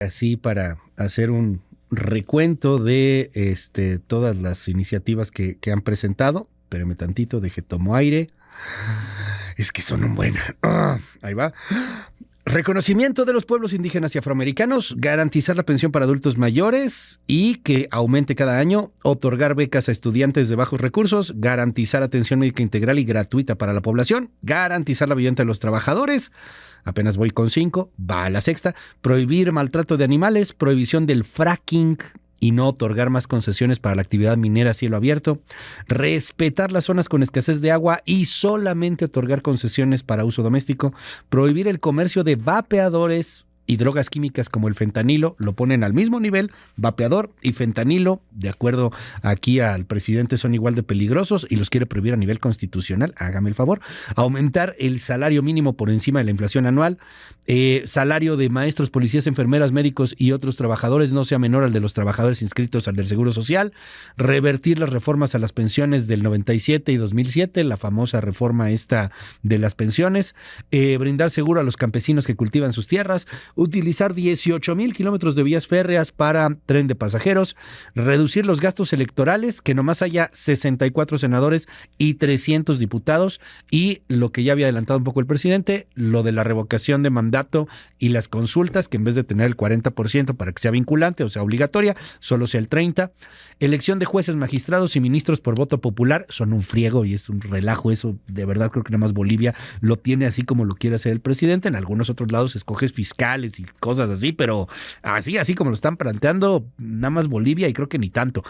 Así para hacer un recuento de todas las iniciativas que han presentado. Espérame tantito, deje tomo aire. Es que son un buen. Ahí va. Reconocimiento de los pueblos indígenas y afroamericanos, garantizar la pensión para adultos mayores y que aumente cada año, otorgar becas a estudiantes de bajos recursos, garantizar atención médica integral y gratuita para la población, garantizar la vivienda de los trabajadores. Apenas voy con 5, va a la sexta. Prohibir maltrato de animales, prohibición del fracking y no otorgar más concesiones para la actividad minera a cielo abierto, respetar las zonas con escasez de agua y solamente otorgar concesiones para uso doméstico, prohibir el comercio de vapeadores y drogas químicas como el fentanilo, lo ponen al mismo nivel, vapeador y fentanilo, de acuerdo aquí al presidente, son igual de peligrosos y los quiere prohibir a nivel constitucional, hágame el favor, aumentar el salario mínimo por encima de la inflación anual, salario de maestros, policías, enfermeras, médicos y otros trabajadores no sea menor al de los trabajadores inscritos al del Seguro Social, revertir las reformas a las pensiones del 97 y 2007, la famosa reforma esta de las pensiones, brindar seguro a los campesinos que cultivan sus tierras, utilizar 18,000 kilómetros de vías férreas para tren de pasajeros, reducir los gastos electorales, que nomás haya 64 senadores y 300 diputados, y lo que ya había adelantado un poco el presidente, lo de la revocación de mandato y las consultas, que en vez de tener el 40% para que sea vinculante o sea obligatoria, solo sea el 30%. Elección de jueces, magistrados y ministros por voto popular, son un friego y es un relajo eso, de verdad creo que nada más Bolivia lo tiene así como lo quiere hacer el presidente, en algunos otros lados escoges fiscales y cosas así, pero así como lo están planteando, nada más Bolivia y creo que ni tanto.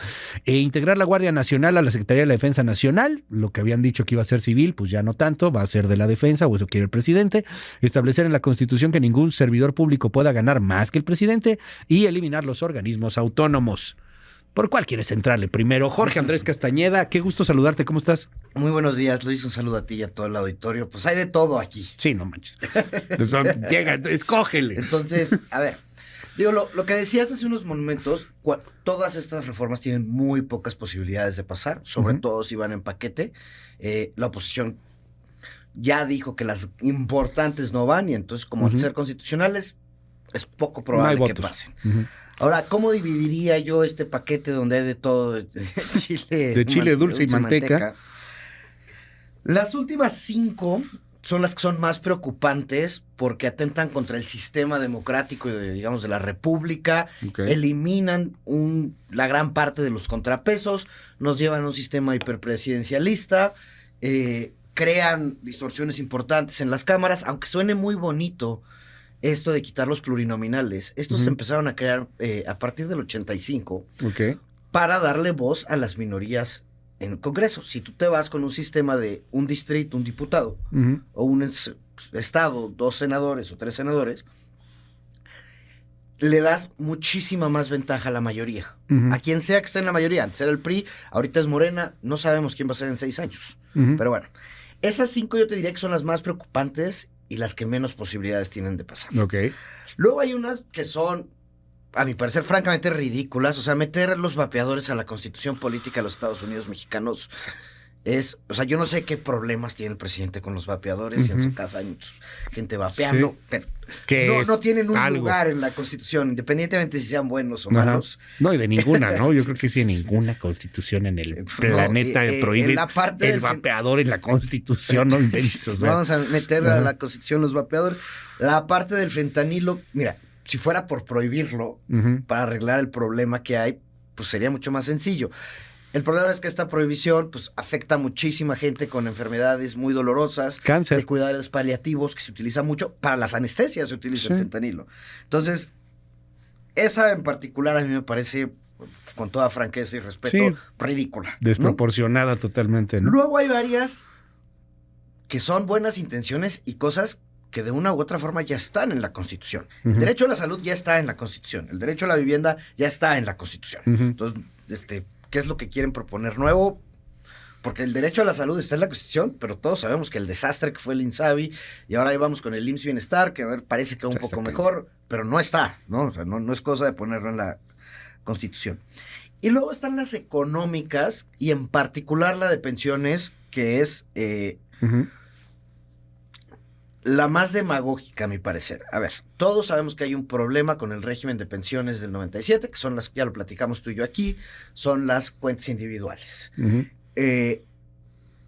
Integrar la Guardia Nacional a la Secretaría de la Defensa Nacional, lo que habían dicho que iba a ser civil, pues ya no tanto, va a ser de la defensa, o eso quiere el presidente. Establecer en la Constitución que ningún servidor público pueda ganar más que el presidente y eliminar los organismos autónomos. ¿Por cuál quieres entrarle primero? Jorge Andrés Castañeda, qué gusto saludarte, ¿cómo estás? Muy buenos días, Luis, un saludo a ti y a todo el auditorio. Pues hay de todo aquí. Sí, no manches. Llega, escógele. Entonces, a ver, digo, lo que decías hace unos momentos, todas estas reformas tienen muy pocas posibilidades de pasar, sobre todo si van en paquete. La oposición ya dijo que las importantes no van y entonces como al ser constitucionales es poco probable que pasen. Ahora, ¿cómo dividiría yo este paquete donde hay de todo? De chile dulce y manteca. Las últimas 5 son las que son más preocupantes porque atentan contra el sistema democrático, digamos, de la república, eliminan la gran parte de los contrapesos, nos llevan a un sistema hiperpresidencialista, crean distorsiones importantes en las cámaras, aunque suene muy bonito esto de quitar los plurinominales. Estos se empezaron a crear a partir del 85 para darle voz a las minorías en el Congreso. Si tú te vas con un sistema de un distrito, un diputado, o un estado, 2 senadores o 3 senadores, le das muchísima más ventaja a la mayoría. A quien sea que esté en la mayoría. Antes era el PRI, ahorita es Morena, no sabemos quién va a ser en 6 años. Pero bueno, esas 5 yo te diría que son las más preocupantes y las que menos posibilidades tienen de pasar. Luego hay unas que son, a mi parecer, francamente ridículas. O sea, meter los vapeadores a la Constitución Política de los Estados Unidos mexicanos o sea, yo no sé qué problemas tiene el presidente con los vapeadores, y en su casa hay gente vapeando, pero no tienen un lugar en la Constitución, independientemente si sean buenos o malos. No, y de ninguna, ¿no? Yo creo que sí, ninguna Constitución en el planeta prohíbe el vapeador en la Constitución, no inventes. Vamos a meter a la Constitución los vapeadores. La parte del fentanilo, mira, si fuera por prohibirlo para arreglar el problema que hay, pues sería mucho más sencillo. El problema es que esta prohibición pues afecta a muchísima gente con enfermedades muy dolorosas, cáncer, de cuidados paliativos, que se utiliza mucho. Para las anestesias se utiliza el fentanilo. Entonces, esa en particular a mí me parece, con toda franqueza y respeto, ridícula. Desproporcionada, ¿no? Totalmente, ¿no? Luego hay varias que son buenas intenciones y cosas que de una u otra forma ya están en la Constitución. El derecho a la salud ya está en la Constitución. El derecho a la vivienda ya está en la Constitución. Entonces, ¿qué es lo que quieren proponer nuevo? Porque el derecho a la salud está en la Constitución, pero todos sabemos que el desastre que fue el INSABI, y ahora ahí vamos con el IMSS Bienestar, que a ver, parece que va un poco mejor, pero no está, ¿no? O sea, no es cosa de ponerlo en la Constitución. Y luego están las económicas, y en particular la de pensiones, que es la más demagógica, a mi parecer. A ver, todos sabemos que hay un problema con el régimen de pensiones del 97, que son las, ya lo platicamos tú y yo aquí, son las cuentas individuales.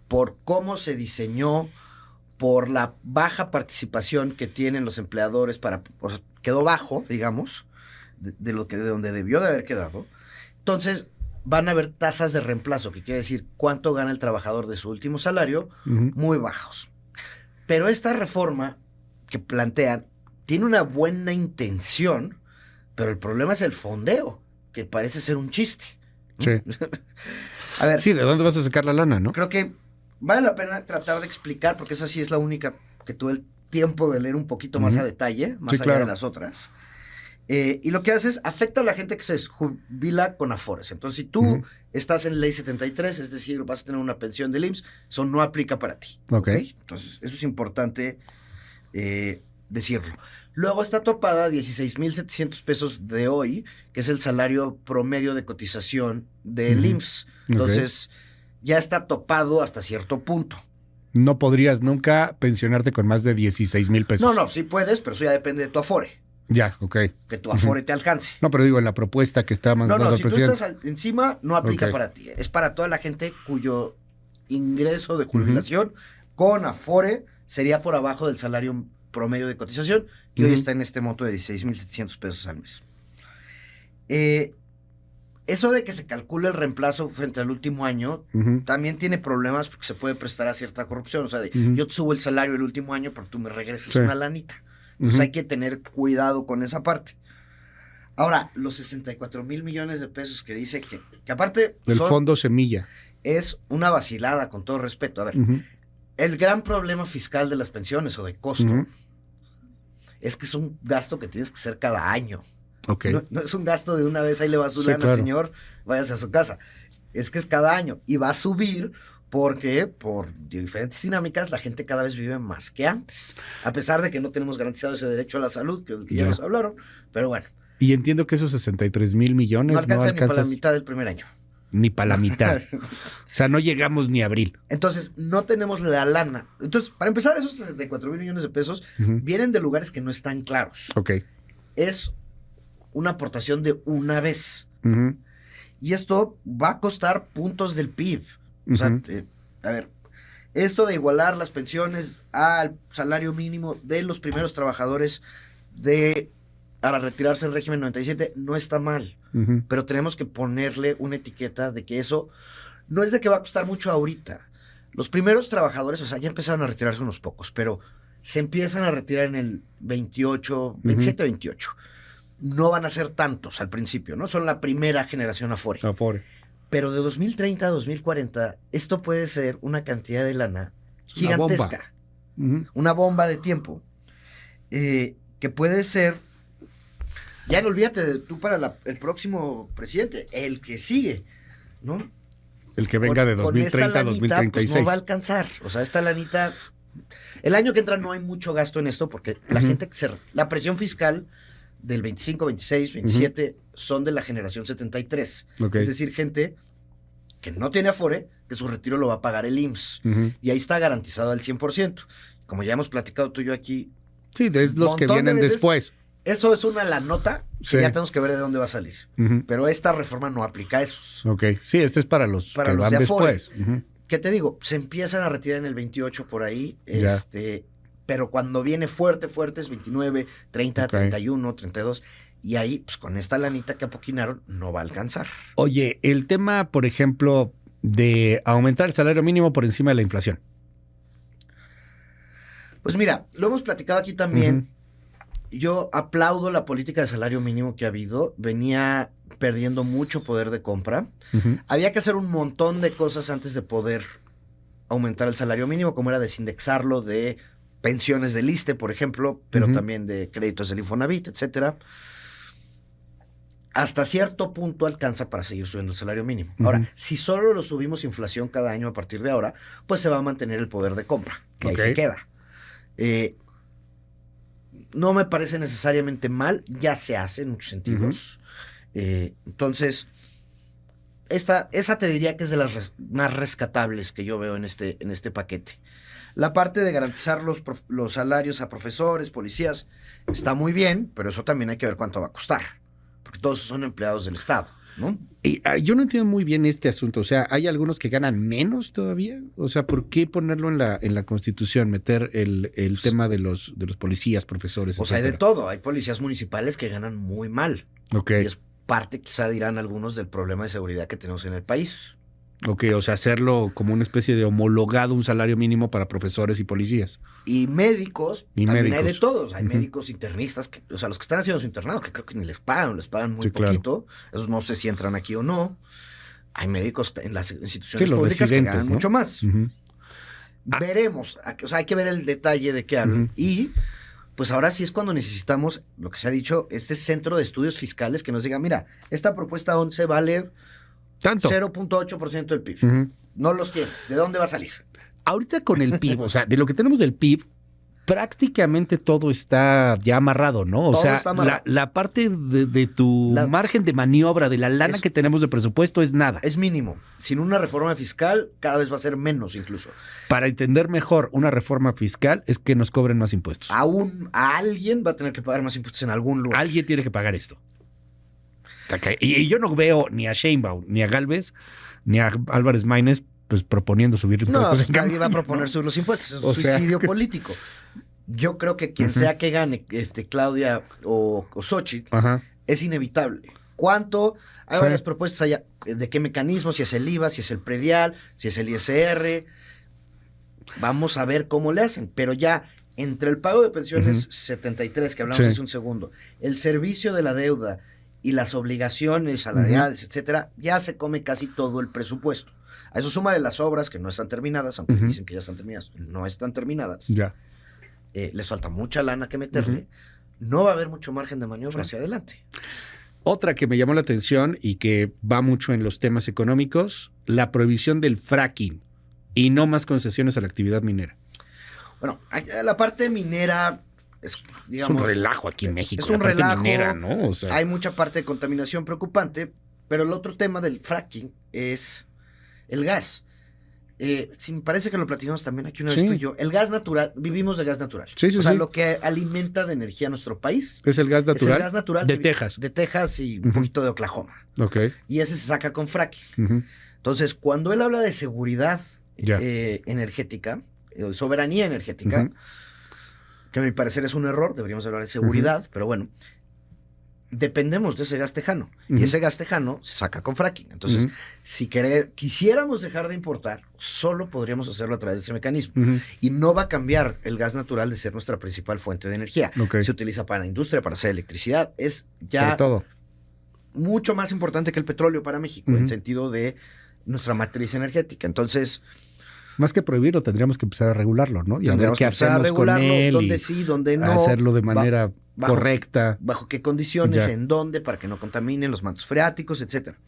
Por cómo se diseñó, por la baja participación que tienen los empleadores o sea, quedó bajo, digamos, de donde debió de haber quedado. Entonces, van a haber tasas de reemplazo, que quiere decir cuánto gana el trabajador de su último salario, muy bajos. Pero esta reforma que plantean tiene una buena intención, pero el problema es el fondeo, que parece ser un chiste. Sí. A ver. Sí, ¿de dónde vas a sacar la lana, no? Creo que vale la pena tratar de explicar, porque esa sí es la única que tuve el tiempo de leer un poquito más a detalle, más allá de las otras. Y lo que hace es afecta a la gente que se jubila con Afores. Entonces, si tú estás en ley 73, es decir, vas a tener una pensión del IMSS, eso no aplica para ti. ¿Okay? Entonces, eso es importante decirlo. Luego está topada 16,700 pesos de hoy, que es el salario promedio de cotización del IMSS. Entonces, ya está topado hasta cierto punto. No podrías nunca pensionarte con más de 16,000 pesos. No, sí puedes, pero eso ya depende de tu Afore. Ya, ok. Que tu Afore te alcance. No, pero digo, en la propuesta que está mandando el presidente. No, si tú estás encima, no aplica para ti. Es para toda la gente cuyo ingreso de jubilación con Afore sería por abajo del salario promedio de cotización, que hoy está en este monto de 16,700 pesos al mes. Eso de que se calcule el reemplazo frente al último año también tiene problemas porque se puede prestar a cierta corrupción. O sea, yo te subo el salario el último año, pero tú me regresas una lanita. Entonces hay que tener cuidado con esa parte. Ahora, los 64,000 millones de pesos que dice que aparte... El fondo semilla. Es una vacilada, con todo respeto. A ver, el gran problema fiscal de las pensiones o de costo es que es un gasto que tienes que hacer cada año. Okay. No es un gasto de una vez, ahí le va su lana, señor, váyase a su casa. Es que es cada año y va a subir porque por diferentes dinámicas la gente cada vez vive más que antes. A pesar de que no tenemos garantizado ese derecho a la salud, que ya nos hablaron, pero bueno. Y entiendo que esos 63,000 millones no alcanzan ni para la mitad del primer año. Ni para la mitad. O sea, no llegamos ni a abril. Entonces, no tenemos la lana. Entonces, para empezar, esos 64,000 millones de pesos vienen de lugares que no están claros. Ok. Es una aportación de una vez. Y esto va a costar puntos del PIB. O sea, a ver, esto de igualar las pensiones al salario mínimo de los primeros trabajadores para retirarse del régimen 97 no está mal. Pero tenemos que ponerle una etiqueta de que eso no es de que va a costar mucho ahorita. Los primeros trabajadores, o sea, ya empezaron a retirarse unos pocos, pero se empiezan a retirar en el 27, 28. No van a ser tantos al principio, ¿no? Son la primera generación Afore. Pero de 2030 a 2040, esto puede ser una cantidad de lana gigantesca. Una bomba de tiempo. Que puede ser... Ya no olvídate de tú para el próximo presidente, el que sigue, ¿no? El que venga de 2030 a 2036. Pues no va a alcanzar. O sea, esta lanita... El año que entra no hay mucho gasto en esto porque la gente... La presión fiscal del 25, 26, 27 son de la generación 73. Es decir, gente que no tiene Afore, que su retiro lo va a pagar el IMSS. Y ahí está garantizado al 100%. Como ya hemos platicado tú y yo aquí... Sí, de los que vienen después. Eso es una la nota que ya tenemos que ver de dónde va a salir. Pero esta reforma no aplica a esos. Ok. Sí, este es para los que van de después. ¿Qué te digo? Se empiezan a retirar en el 28 por ahí. Pero cuando viene fuerte es 29, 30, 31, 32. Y ahí, pues con esta lanita que apoquinaron, no va a alcanzar. Oye, el tema, por ejemplo, de aumentar el salario mínimo por encima de la inflación. Pues mira, lo hemos platicado aquí también. Yo aplaudo la política de salario mínimo que ha habido. Venía perdiendo mucho poder de compra. Había que hacer un montón de cosas antes de poder aumentar el salario mínimo, como era desindexarlo de pensiones del ISSSTE, por ejemplo, pero también de créditos del Infonavit, etcétera. Hasta cierto punto alcanza para seguir subiendo el salario mínimo. Ahora, si solo lo subimos inflación cada año a partir de ahora, pues se va a mantener el poder de compra. Y ahí se queda. No me parece necesariamente mal, ya se hace en muchos sentidos. Entonces, esa te diría que es de las más rescatables que yo veo en este paquete. La parte de garantizar los salarios a profesores, policías, está muy bien, pero eso también hay que ver cuánto va a costar, porque todos son empleados del Estado, ¿no? Y, yo no entiendo muy bien este asunto. O sea, ¿hay algunos que ganan menos todavía? O sea, ¿por qué ponerlo en la Constitución, meter el tema de los policías, profesores, O sea, hay de etcétera? todo. Hay policías municipales que ganan muy mal. Ok, Y es parte, quizá dirán algunos, del problema de seguridad que tenemos en el país. ok, o sea, hacerlo como una especie de homologado, un salario mínimo para profesores y policías. Y médicos, Y también hay de médicos. todos. Hay Ujú. médicos internistas, o sea, los que están haciendo su internado, que creo que ni les pagan muy Sí, claro. poquito. Esos no sé si entran aquí o no. Hay médicos en las Sí, instituciones los públicas que residentes, ganan ¿no? mucho más. Ujú. Veremos. O sea, hay que ver el detalle de qué hablan. Ujú. Y pues ahora sí es cuando necesitamos, lo que se ha dicho, este centro de estudios fiscales que nos diga, mira, esta propuesta 11 vale Tanto. 0.8% del PIB. Ujú. No los tienes. ¿De dónde va a salir? Ahorita con el PIB, o sea, de lo que tenemos del PIB, prácticamente todo está ya amarrado, ¿no? O Todo sea, está amarrado. la parte de tu La- margen de maniobra, de la lana Es- que tenemos de presupuesto es nada. Es mínimo. Sin una reforma fiscal, cada vez va a ser menos incluso. Para entender mejor una reforma fiscal es que nos cobren más impuestos. A alguien va a tener que pagar más impuestos en algún lugar. Alguien tiene que pagar esto. Y yo no veo ni a Sheinbaum, ni a Gálvez, ni a Álvarez Maínez pues proponiendo subir No, impuestos. pues en nadie va a campaña, proponer ¿no? subir los impuestos. Es un O sea- suicidio político. Yo creo que quien Ujú. sea que gane, Claudia o Xochitl, Ajá. es inevitable. ¿Cuánto? Hay Sí. varias propuestas allá. ¿De qué mecanismo? Si es el IVA, si es el predial, si es el ISR. Vamos a ver cómo le hacen. Pero ya entre el pago de pensiones Ujú. 73, que hablamos Sí. hace un segundo, el servicio de la deuda y las obligaciones salariales, etcétera, ya se come casi todo el presupuesto. A eso súmale las obras que no están terminadas, aunque Ujú. dicen que ya están terminadas. No están terminadas. Ya. Les falta mucha lana que meterle. No va a haber mucho margen de maniobra hacia adelante. Otra que me llamó la atención y que va mucho en los temas económicos, la prohibición del fracking y no más concesiones a la actividad minera. Bueno, la parte minera digamos, es un relajo aquí en México. es un la parte relajo. minera, ¿no? O sea, Hay mucha parte de contaminación preocupante, pero el otro tema del fracking es el gas. Sí, me parece que lo platicamos también aquí una vez Sí. tú y yo. El gas natural, vivimos de gas natural. Sí, sí, o sea, sí. lo que alimenta de energía a nuestro país es el gas natural, es el gas natural de Texas. De Texas y un Ujú. poquito de Oklahoma. Ok. Y ese se saca con fracking. Ujú. Entonces, cuando él habla de seguridad Ya. energética, soberanía energética, Ujú. que a mi parecer es un error, deberíamos hablar de seguridad, pero bueno, dependemos de ese gas tejano. Ujú. Y ese gas tejano se saca con fracking. Entonces, Ujú. si quisiéramos dejar de importar, solo podríamos hacerlo a través de ese mecanismo. Ujú. Y no va a cambiar el gas natural de ser nuestra principal fuente de energía. Ok. Se utiliza para la industria, para hacer electricidad. Es Sobre ya todo. mucho más importante que el petróleo para México, Ujú. en sentido de nuestra matriz energética. Entonces, Más que prohibirlo, tendríamos que empezar a regularlo, ¿no? Y a ver tendríamos qué que empezar a hacemos con regularlo, él dónde y sí, dónde no. hacerlo de manera bajo- correcta. Bajo qué condiciones, Ya. en dónde, para que no contaminen los mantos freáticos, etcétera.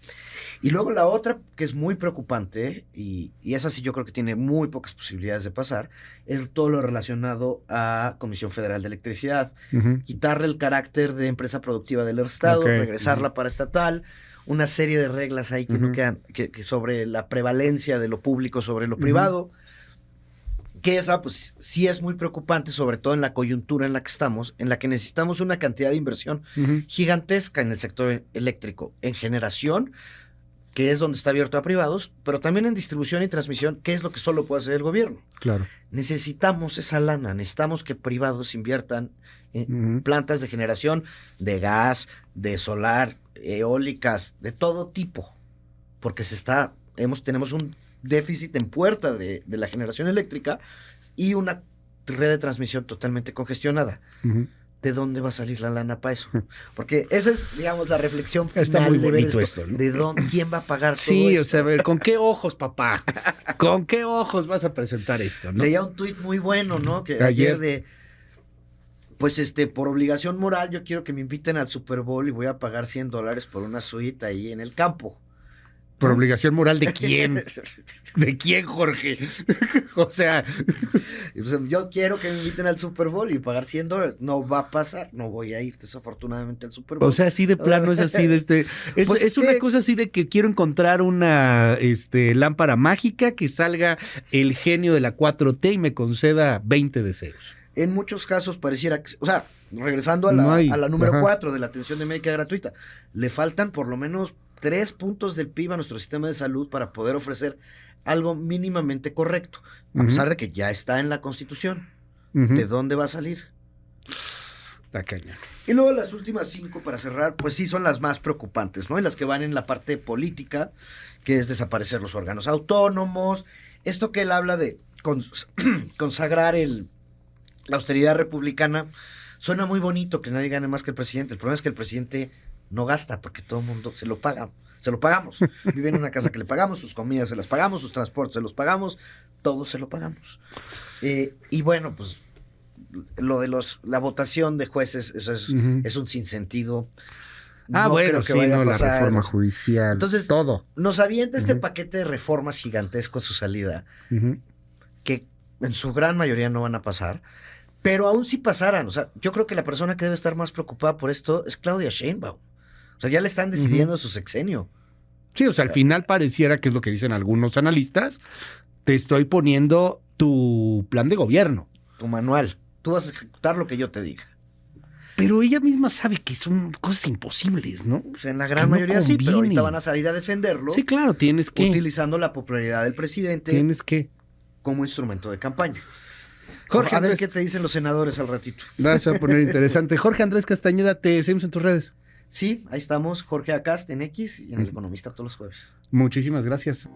Y luego la otra, que es muy preocupante, y esa sí yo creo que tiene muy pocas posibilidades de pasar, es todo lo relacionado a Comisión Federal de Electricidad. Ujú. Quitarle el carácter de empresa productiva del Estado, Ok. regresarla para estatal, una serie de reglas ahí que no Ujú. quedan, que sobre la prevalencia de lo público sobre lo Ujú. privado. Que esa, pues, sí es muy preocupante, sobre todo en la coyuntura en la que estamos, en la que necesitamos una cantidad de inversión Ujú. gigantesca en el sector eléctrico, en generación, que es donde está abierto a privados, pero también en distribución y transmisión, que es lo que solo puede hacer el gobierno. Claro. Necesitamos esa lana, necesitamos que privados inviertan en Ujú. plantas de generación de gas, de solar, eólicas, de todo tipo, porque tenemos un déficit en puerta de la generación eléctrica y una red de transmisión totalmente congestionada. Ujú. ¿De dónde va a salir la lana para eso? Porque esa es, digamos, la reflexión final. Está muy de ver bonito esto, ¿no? ¿De quién va a pagar todo Sí, esto? o sea, a ver, ¿con qué ojos, papá? ¿Con qué ojos vas a presentar esto, no? Leía un tuit muy bueno, ¿no? Que Ayer. ayer de, pues por obligación moral, yo quiero que me inviten al Super Bowl y voy a pagar $100 por una suite ahí en el campo. ¿Por obligación moral de quién? ¿De quién, Jorge? O sea... Yo quiero que me inviten al Super Bowl y pagar $100. No va a pasar. No voy a ir desafortunadamente al Super Bowl. O sea, así de plano es así de Es, Pues es una cosa así de que quiero encontrar una lámpara mágica que salga el genio de la 4T y me conceda 20 deseos. En muchos casos pareciera que... O sea, regresando a la número 4 de la atención de médica gratuita, le faltan por lo menos 3 puntos del PIB a nuestro sistema de salud para poder ofrecer algo mínimamente correcto, a pesar de que ya está en la Constitución. ¿De dónde va a salir? Está cañón. Y luego las últimas 5 para cerrar, pues sí son las más preocupantes, ¿no? Y las que van en la parte política, que es desaparecer los órganos autónomos, esto que él habla de consagrar la austeridad republicana, suena muy bonito que nadie gane más que el presidente. El problema es que el presidente no gasta porque todo el mundo se lo paga. Se lo pagamos. Vive en una casa que le pagamos, sus comidas se las pagamos, sus transportes se los pagamos, todo se lo pagamos. Y bueno, pues lo de la votación de jueces, eso es un sinsentido. No bueno, creo que vaya a pasar. La reforma judicial, entonces, todo. Nos avienta este paquete de reformas gigantesco a su salida, que en su gran mayoría no van a pasar. Pero aún si pasaran, o sea, yo creo que la persona que debe estar más preocupada por esto es Claudia Sheinbaum. O sea, ya le están decidiendo su sexenio. Sí, o sea, al final pareciera que es lo que dicen algunos analistas, te estoy poniendo tu plan de gobierno. Tu manual. Tú vas a ejecutar lo que yo te diga. Pero ella misma sabe que son cosas imposibles, ¿no? Pues en la gran mayoría sí, pero ahorita van a salir a defenderlo. Sí, claro, tienes que. Utilizando la popularidad del presidente. Tienes que. Como instrumento de campaña. Jorge, a ver qué te dicen los senadores al ratito. Vas a poner interesante. Jorge Andrés Castañeda, te seguimos en tus redes. Sí, ahí estamos, Jorge Acast en X y en El Economista todos los jueves. Muchísimas gracias.